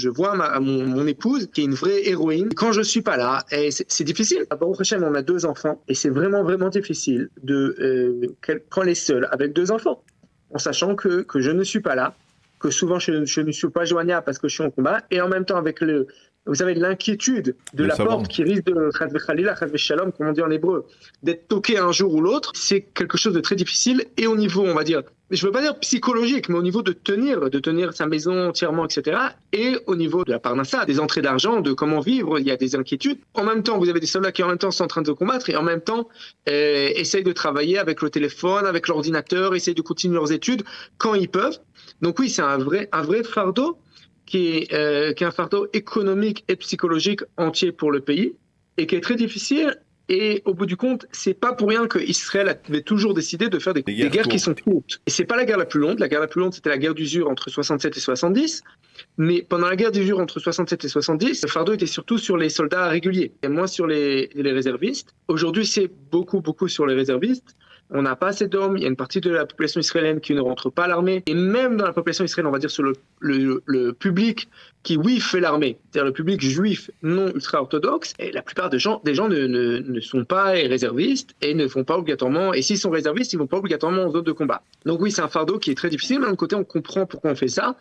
je vois mon épouse qui est une vraie héroïne. Quand je suis pas là, et c'est difficile. À Baruch Hashem, on a 2 enfants et c'est vraiment, vraiment difficile quand elle est seule avec 2 enfants, en sachant que je ne suis pas là, que souvent je ne suis pas joignable parce que je suis en combat, et en même temps avec vous savez, l'inquiétude de la porte qui risque de, chas v'chalila, chas v'shalom, comme on dit en hébreu, d'être toquée un jour ou l'autre, c'est quelque chose de très difficile. Et au niveau, on va dire, je veux pas dire psychologique, mais au niveau de tenir sa maison entièrement, etc. Et au niveau de la parnassa, des entrées d'argent, de comment vivre, il y a des inquiétudes. En même temps, vous avez des soldats qui en même temps sont en train de combattre et en même temps essayent de travailler avec le téléphone, avec l'ordinateur, essayent de continuer leurs études quand ils peuvent. Donc oui, c'est un vrai fardeau qui est un fardeau économique et psychologique entier pour le pays et qui est très difficile. Et au bout du compte, c'est pas pour rien qu'Israël avait toujours décidé de faire des guerres qui sont courtes. Et c'est pas la guerre la plus longue. La guerre la plus longue, c'était la guerre d'usure entre 67 et 70. Mais pendant la guerre d'usure entre 67 et 70, le fardeau était surtout sur les soldats réguliers et moins sur les réservistes. Aujourd'hui, c'est beaucoup sur les réservistes. On n'a pas assez d'hommes, il y a une partie de la population israélienne qui ne rentre pas à l'armée, et même dans la population israélienne, on va dire sur le public qui, oui, fait l'armée, c'est-à-dire le public juif non ultra-orthodoxe, et la plupart des gens ne sont pas réservistes et ne vont pas obligatoirement, et s'ils sont réservistes, ils ne vont pas obligatoirement en zone de combat. Donc oui, c'est un fardeau qui est très difficile, mais d'un côté, on comprend pourquoi on fait ça,